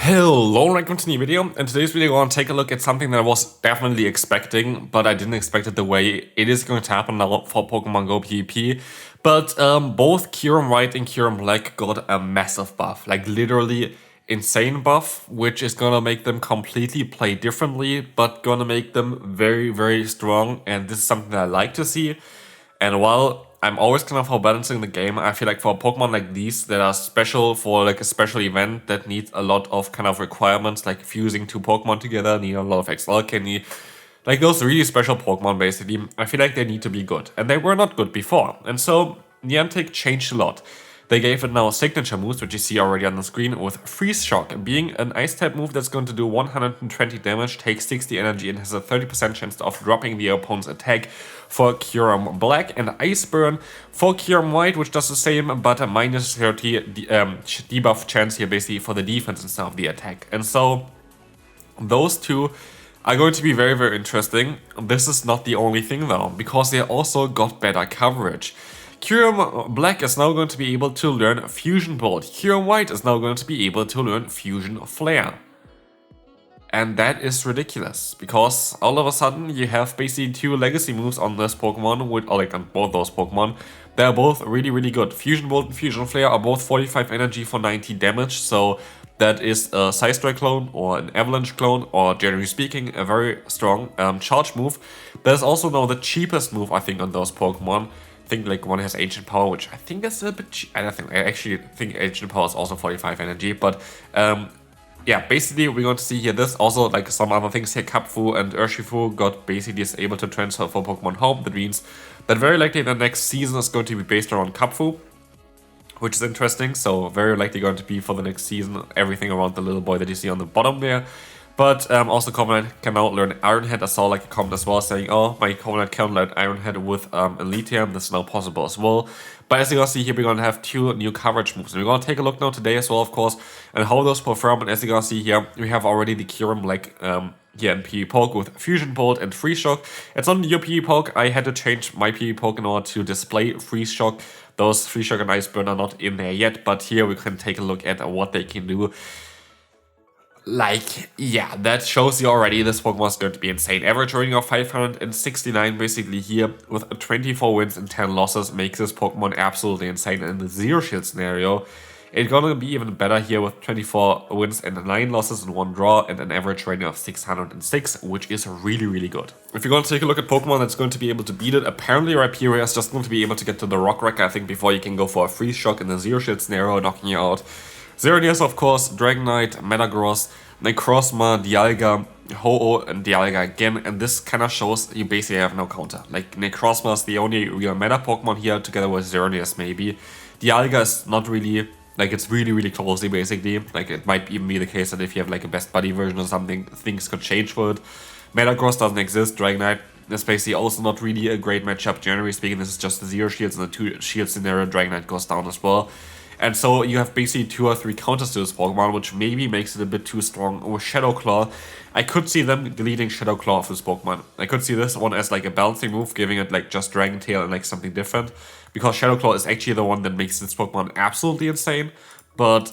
Hello and welcome to a new video. In today's video, we're going to take a look at something that I was definitely expecting, but I didn't expect it the way it is going to happen now for Pokemon Go PvP. But both Kyurem White and Kyurem Black got a massive buff, like literally insane buff, which is going to make them completely play differently, but going to make them very, very strong. And this is something that I like to see. And while I'm always kind of for balancing the game, I feel like for Pokemon like these that are special for like a special event that needs a lot of kind of requirements, like fusing two Pokemon together, need a lot of XL candy, like those really special Pokemon basically, I feel like they need to be good. And they were not good before. And so Niantic changed a lot. They gave it now signature moves, which you see already on the screen, with Freeze Shock being an Ice type move that's going to do 120 damage, takes 60 energy, and has a 30% chance of dropping the opponent's attack for Kyurem Black, and Ice Burn for Kyurem White, which does the same, but a minus 30 debuff chance here basically for the defense instead of the attack. And so those two are going to be very, very interesting. This is not the only thing though, because they also got better coverage. Kyurem Black is now going to be able to learn Fusion Bolt. Kyurem White is now going to be able to learn Fusion Flare. And that is ridiculous, because all of a sudden you have basically two legacy moves on this Pokemon, or like on both those Pokemon. They're both really, really good. Fusion Bolt and Fusion Flare are both 45 energy for 90 damage, so that is a Psystrike clone or an Avalanche clone, or generally speaking, a very strong charge move. That is also now the cheapest move, I think, on those Pokemon. I think like one has Ancient Power, which I think is a bit cheap. I actually think Ancient Power is also 45 energy, but yeah, basically we're going to see here this. Also, like some other things here, Kapfu and Urshifu got basically able to transfer for Pokemon Home. That means that very likely the next season is going to be based around Kapfu, which is interesting. So very likely going to be for the next season everything around the little boy that you see on the bottom there. But also Covenant can now learn Iron Head. I saw like a comment as well saying, oh, my Covenant can learn Iron Head with Elitium. This is now possible as well. But as you can see here, we're going to have two new coverage moves. And we're going to take a look now today as well, of course, and how those perform. And as you can see here, we have already the Kyurem Black here in PvP Poke with Fusion Bolt and Freeze Shock. It's on your PvP Poke. I had to change my PvP Poke in order to display Freeze Shock. Those Freeze Shock and Ice Burn are not in there yet, but here we can take a look at what they can do. Like, yeah, that shows you already this Pokemon is going to be insane. Average rating of 569 basically here, with 24 wins and 10 losses, makes this Pokemon absolutely insane. And in the Zero Shield scenario, it's gonna be even better here with 24 wins and 9 losses and 1 draw, and an average rating of 606, which is really, really good. If you're going to take a look at Pokemon that's going to be able to beat it, apparently Rhyperior is just going to be able to get to the Rock Wreck, I think, before you can go for a Freeze Shock in the Zero Shield scenario, knocking you out. Xerneas, of course, Dragonite, Metagross, Necrozma, Dialga, Ho-Oh, and Dialga again, and this kind of shows you basically have no counter. Like, Necrozma is the only real meta Pokemon here, together with Xerneas maybe. Dialga is not really, like, it's really, really closely basically. Like, it might even be the case that if you have like a best buddy version or something, things could change for it. Metagross doesn't exist, Dragonite is basically also not really a great matchup. Generally speaking, this is just the 0 shields, and the 2 shield scenario, Dragonite goes down as well. And so you have basically 2 or 3 counters to this Pokemon, which maybe makes it a bit too strong. With Shadow Claw, I could see them deleting Shadow Claw of this Pokemon. I could see this one as like a balancing move, giving it like just Dragon Tail and like something different. Because Shadow Claw is actually the one that makes this Pokemon absolutely insane. But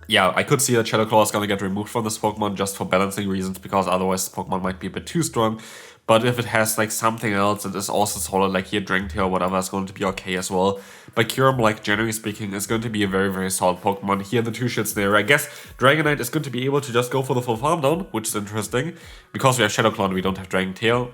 yeah, I could see that Shadow Claw is going to get removed from this Pokemon just for balancing reasons, because otherwise this Pokemon might be a bit too strong. But if it has like something else that is also solid, like here Dragon Tail or whatever, is going to be okay as well. But Kyurem, like generally speaking, is going to be a very, very solid Pokemon. Here the 2 shields there. I guess Dragonite is going to be able to just go for the full farm down, which is interesting. Because we have Shadow Claw and we don't have Dragon Tail.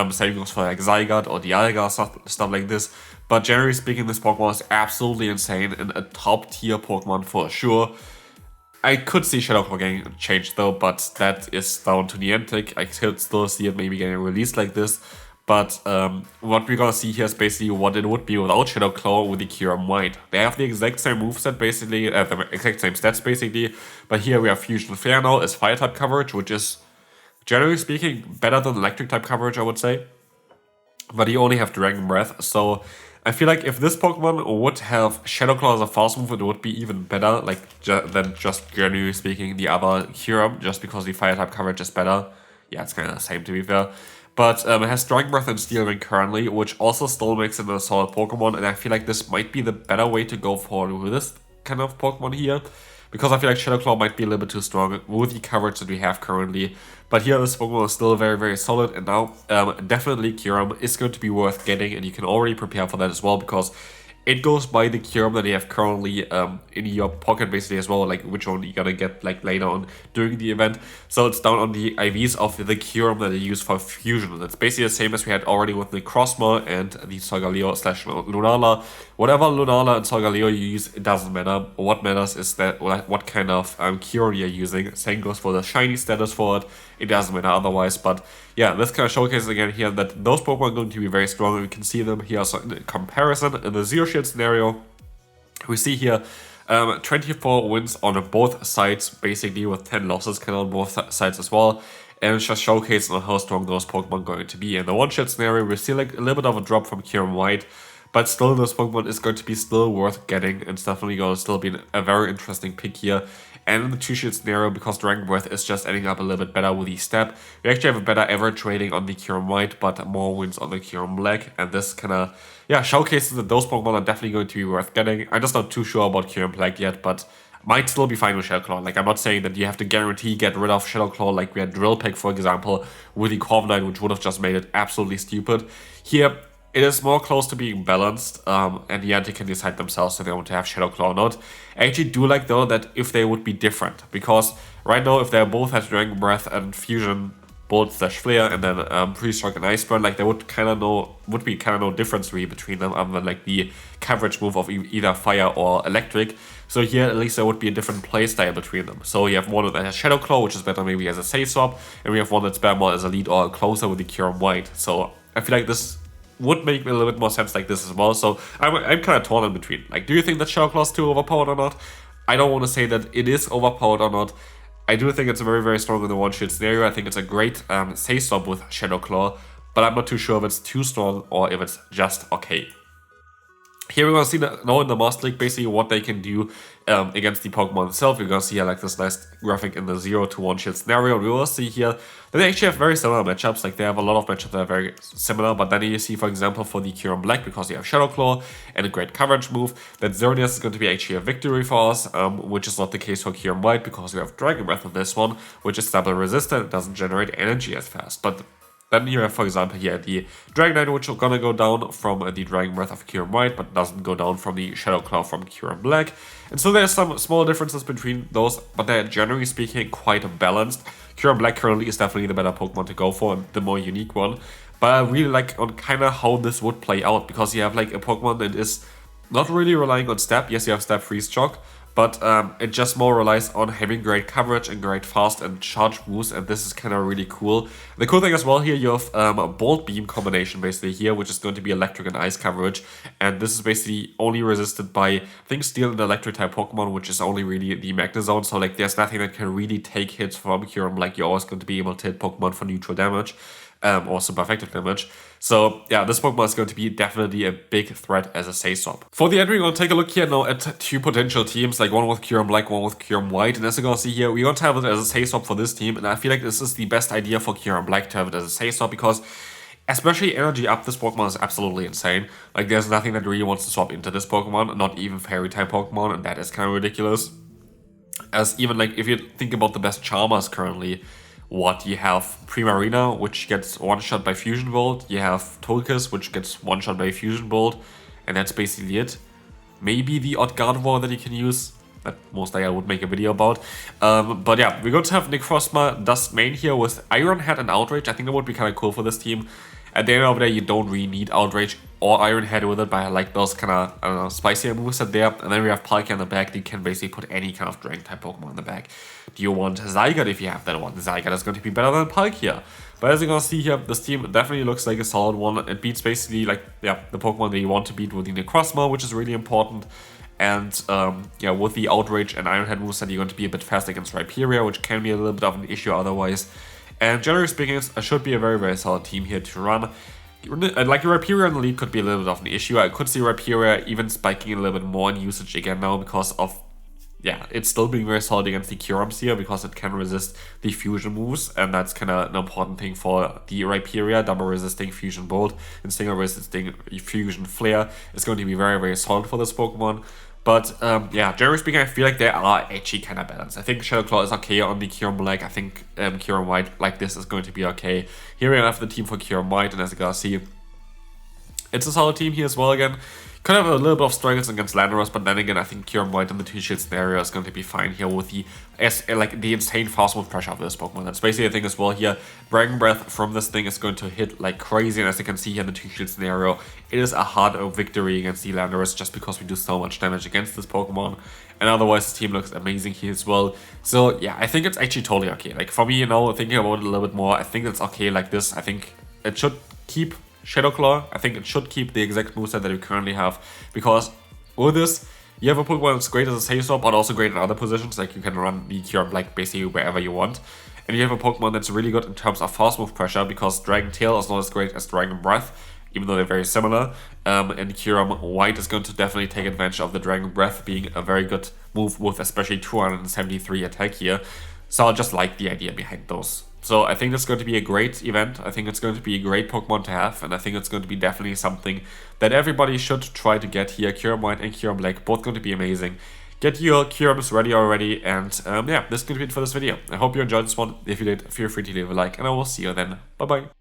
Same goes for like Zygarde or Dialga, stuff like this. But generally speaking, this Pokemon is absolutely insane and a top tier Pokemon for sure. I could see Shadow Claw getting changed though, but that is down to Niantic. I could still see it maybe getting released like this. But what we're gonna see here is basically what it would be without Shadow Claw with the Kyurem White. They have the exact same moveset basically, the exact same stats basically. But here we have Fusion Flare now as Fire type coverage, which is generally speaking better than Electric type coverage, I would say. But you only have Dragon Breath, so I feel like if this Pokemon would have Shadow Claw as a fast move, it would be even better, like than just generally speaking the other Kyurem, just because the Fire type coverage is better. Yeah, it's kind of the same to be fair. But it has Dragon Breath and Steel Ring currently, which also still makes it a solid Pokemon, and I feel like this might be the better way to go for with this kind of Pokemon here. because I feel like Shadow Claw might be a little bit too strong with the coverage that we have currently. But here this Pokemon is still very, very solid, and now definitely Kyurem is going to be worth getting, and you can already prepare for that as well, because it goes by the Kyurem that you have currently in your pocket basically as well, like which one you're gonna get like later on during the event. So it's down on the IVs of the Kyurem that you use for fusion. It's basically the same as we had already with the Crossmore and the Solgaleo/Lunala. Whatever Lunala and Solgaleo you use, it doesn't matter. What matters is that what kind of Kyurem you're using. Same goes for the shiny status for it. It doesn't matter otherwise, but yeah, this kind of showcases again here that those Pokemon are going to be very strong, and we can see them here. So in comparison, in the Zero Shield scenario, we see here 24 wins on both sides, basically with 10 losses kind of on both sides as well. And it's just showcasing on how strong those Pokemon are going to be. In the One Shield scenario, we see like a little bit of a drop from Kyurem White, but still this Pokemon is going to be still worth getting, and it's definitely going to still be a very interesting pick here. And in the Two Shield scenario, because Dragon Breath is just ending up a little bit better with each step, we actually have a better average rating on the Kyurem White, but more wins on the Kyurem Black. And this kind of, yeah, showcases that those Pokemon are definitely going to be worth getting. I'm just not too sure about Kyurem Black yet, but might still be fine with Shadow Claw. Like, I'm not saying that you have to guarantee get rid of Shadow Claw like we had Drill Peck, for example, with the Corviknight, which would have just made it absolutely stupid. Here, it is more close to being balanced, and Niantic can decide themselves if they want to have Shadow Claw or not. I actually do like, though, that if they would be different, because right now, if they both have Dragon Breath and Fusion Bolt/Flare, and then Freeze Shock and Ice Burn, like there would be kind of no difference really between them, other than like the coverage move of either Fire or Electric. So here, at least there would be a different playstyle between them. So you have one that has Shadow Claw, which is better maybe as a safe swap, and we have one that's better more as a lead or a closer with the Kyurem White. So I feel like this would make a little bit more sense like this as well. So I'm kind of torn in between. Like, do you think that Shadow Claw is too overpowered or not? I don't want to say that it is overpowered or not. I do think it's very, very strong in the One Shield scenario. I think it's a great safe swap with Shadow Claw, but I'm not too sure if it's too strong or if it's just okay. Here we're going to see now in the Master League basically what they can do against the Pokemon itself. We're going to see here like this nice graphic in the 0 to 1 shield scenario. We will see here that they actually have very similar matchups. Like they have a lot of matchups that are very similar, but then you see, for example, for the Kyurem Black, because you have Shadow Claw and a great coverage move, that Xerneas is going to be actually a victory for us, which is not the case for Kyurem White, because we have Dragon Breath on this one, which is double resistant. It doesn't generate energy as fast, but then you have, for example, here the Dragonite, which is gonna go down from the Dragon Breath of Kyurem White, but doesn't go down from the Shadow Claw from Kyurem Black. And so there's some small differences between those, but they're generally speaking quite balanced. Kyurem Black currently is definitely the better Pokemon to go for, and the more unique one. But I really like on kind of how this would play out, because you have like a Pokemon that is not really relying on Step. Yes, you have Step Freeze Shock, but it just more relies on having great coverage and great fast and charge moves, and this is kind of really cool. The cool thing as well here, you have a Bolt Beam combination basically here, which is going to be electric and ice coverage, and this is basically only resisted by, I think, Steel and Electric type Pokemon, which is only really the Magnezone, so like there's nothing that can really take hits from Kyurem. Like you're always going to be able to hit Pokemon for neutral damage. Or super effective damage. So yeah, this Pokemon is going to be definitely a big threat as a safe swap. For the end, we're going to take a look here now at two potential teams, like one with Kyurem Black, one with Kyurem White. And as you're going to see here, we're going to have it as a safe swap for this team. And I feel like this is the best idea for Kyurem Black to have it as a safe swap, because especially energy up, this Pokemon is absolutely insane. Like there's nothing that really wants to swap into this Pokemon, not even Fairy type Pokemon, and that is kind of ridiculous. As even like if you think about the best Charmers currently, what you have Primarina, which gets one shot by Fusion Bolt. You have Togekiss, which gets one shot by Fusion Bolt, and that's basically it. Maybe the odd Gardevoir that you can use, that most likely I would make a video about. But yeah, we're going to have Nick Frostma Dust main here with Iron Head and Outrage. I think that would be kind of cool for this team. At the end of the day, you don't really need Outrage or Iron Head with it, but I like those kind of, I don't know, spicier moveset there. And then we have Palkia in the back. You can basically put any kind of Dragon type Pokemon in the back. Do you want Zygarde if you have that one? Zygarde is going to be better than Palkia. But as you're going to see here, this team definitely looks like a solid one. It beats basically like, yeah, the Pokemon that you want to beat with the Necrozma, which is really important. And yeah, with the Outrage and Iron Head moveset, you're going to be a bit fast against Rhyperior, which can be a little bit of an issue otherwise. And generally speaking, it should be a very, very solid team here to run. Like Rhyperior in the lead could be a little bit of an issue. I could see Rhyperior even spiking a little bit more in usage again now because of, yeah, it's still being very solid against the Kyurems here because it can resist the fusion moves, and that's kind of an important thing for the Rhyperior. Double resisting Fusion Bolt and single resisting Fusion Flare is going to be very, very solid for this Pokemon. But yeah, generally speaking, I feel like they are actually kind of balanced. I think Shadow Claw is okay on the Kyurem Black. I think Kyurem White like this is going to be okay. Here we have the team for Kyurem White, and as you guys see, it's a solid team here as well again. Kind of a little bit of struggles against Landorus, but then again, I think Kyurem White in the 2-shield scenario is going to be fine here with the insane fast move pressure of this Pokemon. That's basically the thing as well here. Dragon Breath from this thing is going to hit like crazy, and as you can see here in the 2-shield scenario, it is a hard victory against the Landorus just because we do so much damage against this Pokemon. And otherwise, the team looks amazing here as well. So yeah, I think it's actually totally okay. Like for me, you know, thinking about it a little bit more, I think it's okay like this. I think it should keep Shadow Claw. I think it should keep the exact moveset that we currently have, because with this, you have a Pokemon that's great as a safe swap, but also great in other positions. Like you can run the Kyurem Black basically wherever you want. And you have a Pokemon that's really good in terms of fast move pressure, because Dragon Tail is not as great as Dragon Breath, even though they're very similar. And Kyurem White is going to definitely take advantage of the Dragon Breath being a very good move with especially 273 attack here. So I just like the idea behind those. So I think it's going to be a great event. I think it's going to be a great Pokemon to have, and I think it's going to be definitely something that everybody should try to get here. Kyurem White and Kyurem Black, both going to be amazing. Get your Kyurems ready already, and yeah, this is going to be it for this video. I hope you enjoyed this one. If you did, feel free to leave a like, and I will see you then. Bye bye.